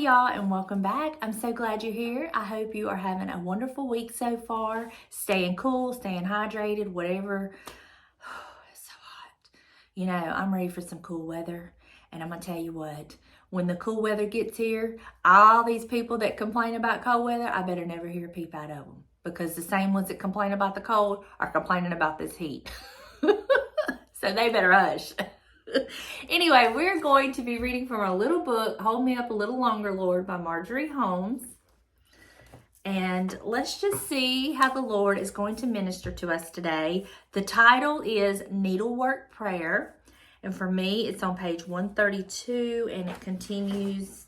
Hey y'all, and welcome back. I'm so glad you're here. I hope you are having a wonderful week so far. Staying cool, staying hydrated, whatever. It's so hot. You know, I'm ready for some cool weather. And I'm going to tell you what, when the cool weather gets here, all these people that complain about cold weather, I better never hear a peep out of them. Because the same ones that complain about the cold are complaining about this heat. So they better hush. Anyway, we're going to be reading from our little book, Hold Me Up a Little Longer, Lord, by Marjorie Holmes. And let's just see how the Lord is going to minister to us today. The title is Needlework Prayer. And for me, it's on page 132, and it concludes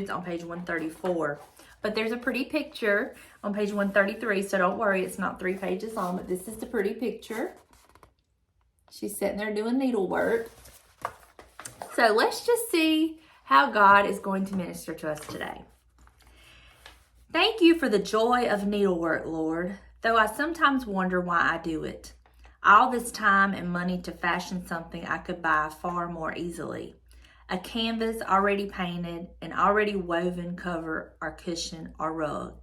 on page 134. But there's a pretty picture on page 133, so don't worry, it's not 3 pages long, but this is the pretty picture. She's sitting there doing needlework. So let's just see how God is going to minister to us today. Thank you for the joy of needlework, Lord, though I sometimes wonder why I do it. All this time and money to fashion something I could buy far more easily. A canvas already painted, an already woven cover or cushion or rug.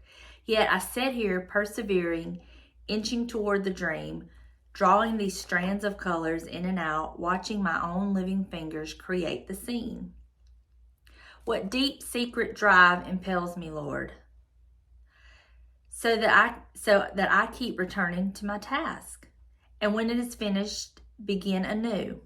Yet I sit here persevering, inching toward the dream, drawing these strands of colors in and out, watching my own living fingers create the scene. What deep secret drive impels me, Lord, so that I keep returning to my task, and when it is finished, begin anew.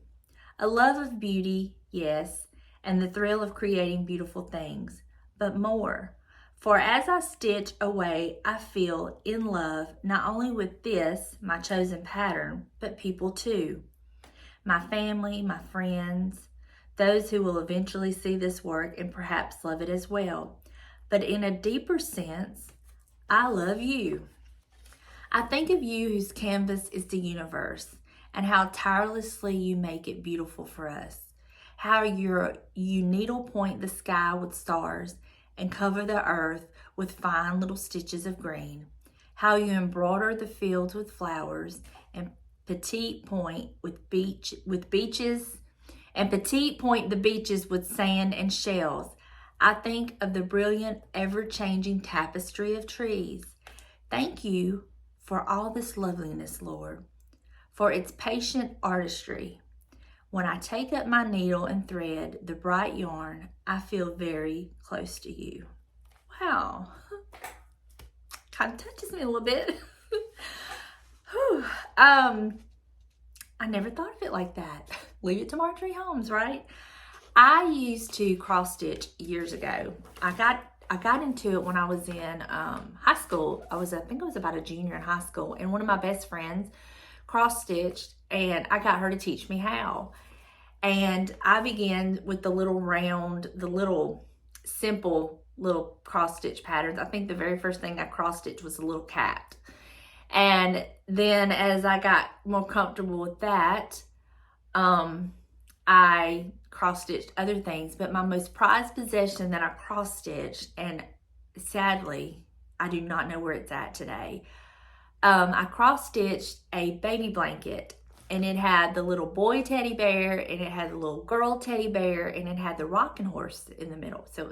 A love of beauty, yes, and the thrill of creating beautiful things, but more. For as I stitch away, I feel in love not only with this, my chosen pattern, but people too. My family, my friends, those who will eventually see this work and perhaps love it as well. But in a deeper sense, I love you. I think of you whose canvas is the universe, and how tirelessly you make it beautiful for us. How you needlepoint the sky with stars and cover the earth with fine little stitches of green. How you embroider the fields with flowers and petite point the beaches with sand and shells. I think of the brilliant, ever-changing tapestry of trees. Thank you for all this loveliness, Lord, for its patient artistry. When I take up my needle and thread the bright yarn, I feel very close to you. Wow. Kind of touches me a little bit. I never thought of it like that. Leave it to Marjorie Holmes, right? I used to cross stitch years ago. I got into it when I was in high school. I think I was about a junior in high school, and one of my best friends cross stitched, and I got her to teach me how. And I began with the little simple little cross stitch patterns. I think the very first thing I cross stitched was a little cat. And then as I got more comfortable with that, I cross stitched other things. But my most prized possession that I cross stitched, and sadly, I do not know where it's at today. I cross stitched a baby blanket. And it had the little boy teddy bear, and it had the little girl teddy bear, and it had the rocking horse in the middle. So it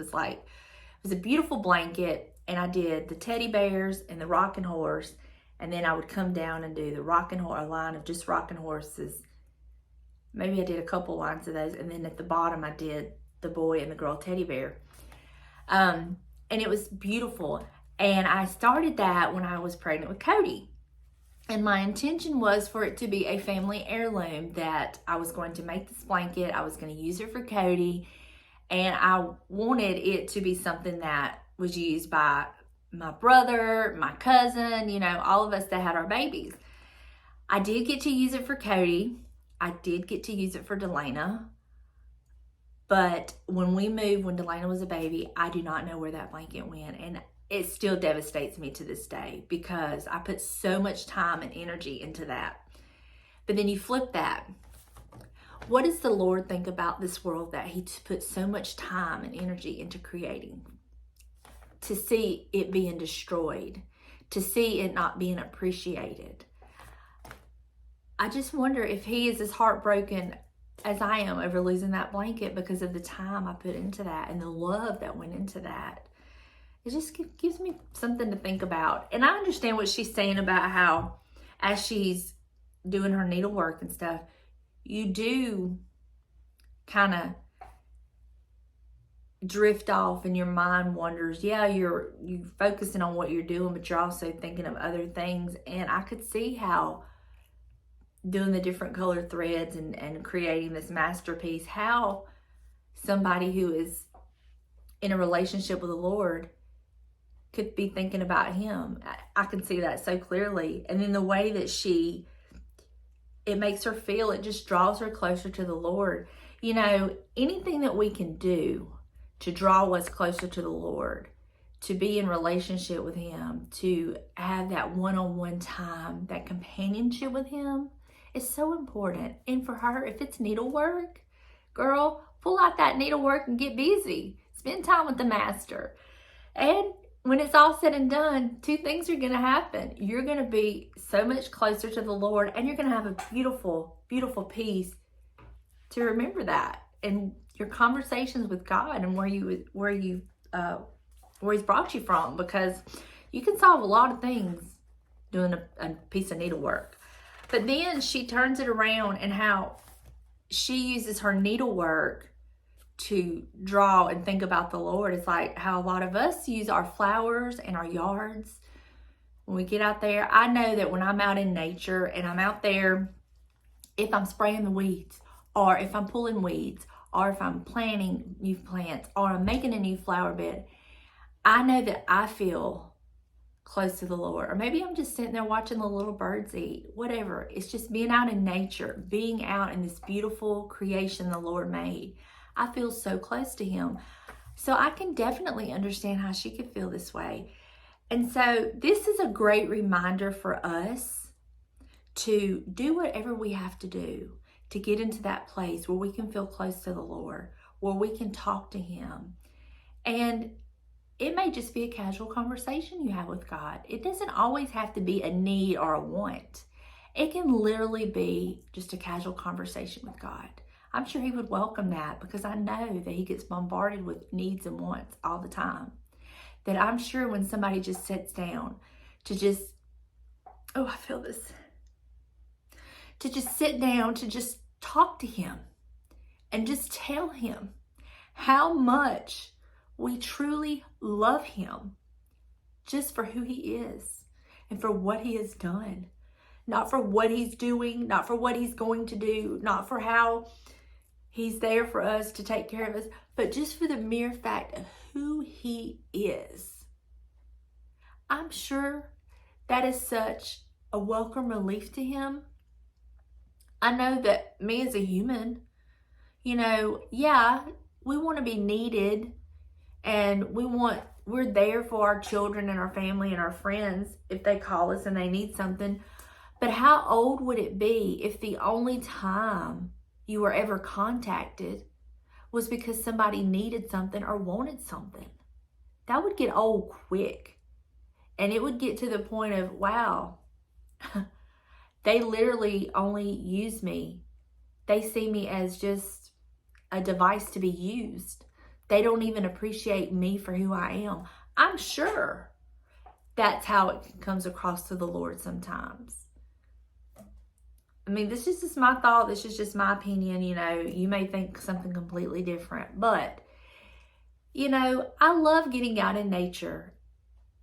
was a beautiful blanket, and I did the teddy bears and the rocking horse, and then I would come down and do the a line of just rocking horses. Maybe I did a couple lines of those, and then at the bottom I did the boy and the girl teddy bear. And it was beautiful. And I started that when I was pregnant with Cody. And my intention was for it to be a family heirloom, that I was going to make this blanket. I was going to use it for Cody. And I wanted it to be something that was used by my brother, my cousin, all of us that had our babies. I did get to use it for Cody. I did get to use it for Delana. But when we moved, when Delana was a baby, I do not know where that blanket went. And it still devastates me to this day because I put so much time and energy into that. But then you flip that. What does the Lord think about this world that He put so much time and energy into creating? To see it being destroyed, to see it not being appreciated. I just wonder if He is as heartbroken as I am over losing that blanket because of the time I put into that and the love that went into that. It just gives me something to think about. And I understand what she's saying about how as she's doing her needlework and stuff, you do kind of drift off and your mind wanders. Yeah, you're focusing on what you're doing, but you're also thinking of other things. And I could see how doing the different colored threads and creating this masterpiece, how somebody who is in a relationship with the Lord could be thinking about him. I can see that so clearly. And then the way that it makes her feel, it just draws her closer to the Lord. You know, anything that we can do to draw us closer to the Lord, to be in relationship with him, to have that one-on-one time, that companionship with him is so important. And for her, if it's needlework, girl, pull out that needlework and get busy. Spend time with the master. And when it's all said and done, two things are going to happen. You're going to be so much closer to the Lord, and you're going to have a beautiful, beautiful peace to remember that. And your conversations with God and where he's brought you from, because you can solve a lot of things doing a piece of needlework. But then she turns it around and how she uses her needlework to draw and think about the Lord. It's like how a lot of us use our flowers and our yards when we get out there. I know that when I'm out in nature and I'm out there, if I'm spraying the weeds, or if I'm pulling weeds, or if I'm planting new plants, or I'm making a new flower bed, I know that I feel close to the Lord. Or maybe I'm just sitting there watching the little birds eat, whatever. It's just being out in nature, being out in this beautiful creation the Lord made. I feel so close to him. So I can definitely understand how she could feel this way. And so this is a great reminder for us to do whatever we have to do to get into that place where we can feel close to the Lord, where we can talk to him. And it may just be a casual conversation you have with God. It doesn't always have to be a need or a want. It can literally be just a casual conversation with God. I'm sure he would welcome that, because I know that he gets bombarded with needs and wants all the time. That I'm sure when somebody just sits down to just, oh, I feel this, to just sit down, to just talk to him and just tell him how much we truly love him just for who he is and for what he has done. Not for what he's doing, not for what he's going to do, not for how he's there for us to take care of us, but just for the mere fact of who he is. I'm sure that is such a welcome relief to him. I know that me as a human, yeah, we want to be needed, and we're there for our children and our family and our friends if they call us and they need something. But how old would it be if the only time you were ever contacted was because somebody needed something or wanted something? That would get old quick. And it would get to the point of, wow, they literally only use me. They see me as just a device to be used. They don't even appreciate me for who I am. I'm sure that's how it comes across to the Lord sometimes. I mean, this is just my thought. This is just my opinion. You may think something completely different. But, I love getting out in nature.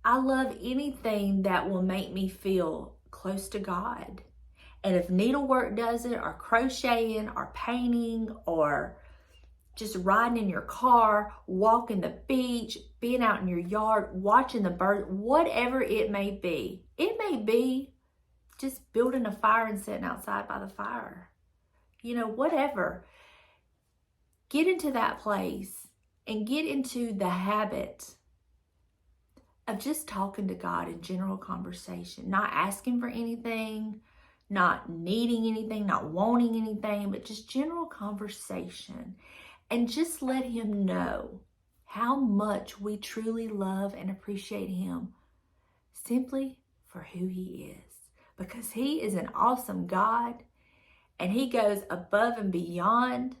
I love anything that will make me feel close to God. And if needlework does it, or crocheting, or painting, or just riding in your car, walking the beach, being out in your yard, watching the birds, whatever it may be. It may be just building a fire and sitting outside by the fire. Whatever. Get into that place and get into the habit of just talking to God in general conversation, not asking for anything, not needing anything, not wanting anything, but just general conversation. And just let him know how much we truly love and appreciate him simply for who he is. Because he is an awesome God, and he goes above and beyond.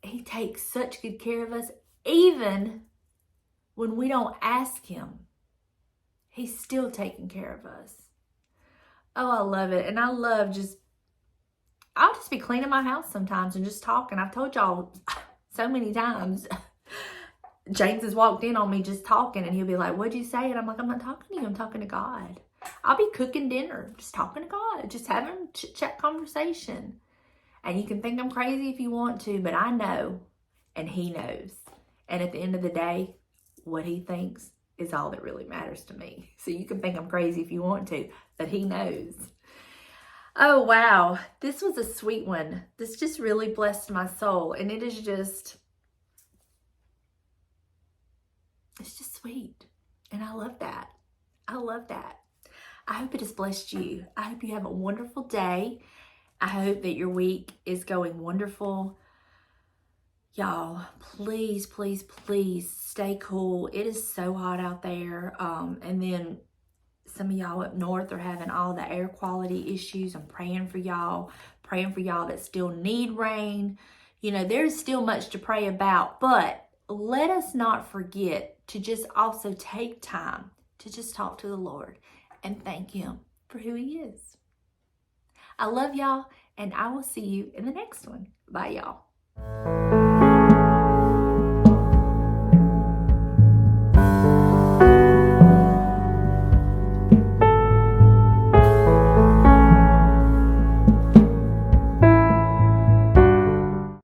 He takes such good care of us, even when we don't ask him. He's still taking care of us. Oh, I love it. And I love I'll just be cleaning my house sometimes and just talking. I've told y'all so many times. James has walked in on me just talking, and he'll be like, what'd you say? And I'm like, I'm not talking to you. I'm talking to God. I'll be cooking dinner, just talking to God, just having a chit-chat conversation. And you can think I'm crazy if you want to, but I know, and he knows. And at the end of the day, what he thinks is all that really matters to me. So you can think I'm crazy if you want to, but he knows. Oh, wow. This was a sweet one. This just really blessed my soul. And it's just sweet. And I love that. I love that. I hope it has blessed you. I hope you have a wonderful day. I hope that your week is going wonderful. Y'all, please, please, please stay cool. It is so hot out there. And then some of y'all up north are having all the air quality issues. I'm praying for y'all that still need rain. You know, there's still much to pray about, but let us not forget to just also take time to just talk to the Lord and thank him for who he is. I love y'all, and I will see you in the next one. Bye, y'all.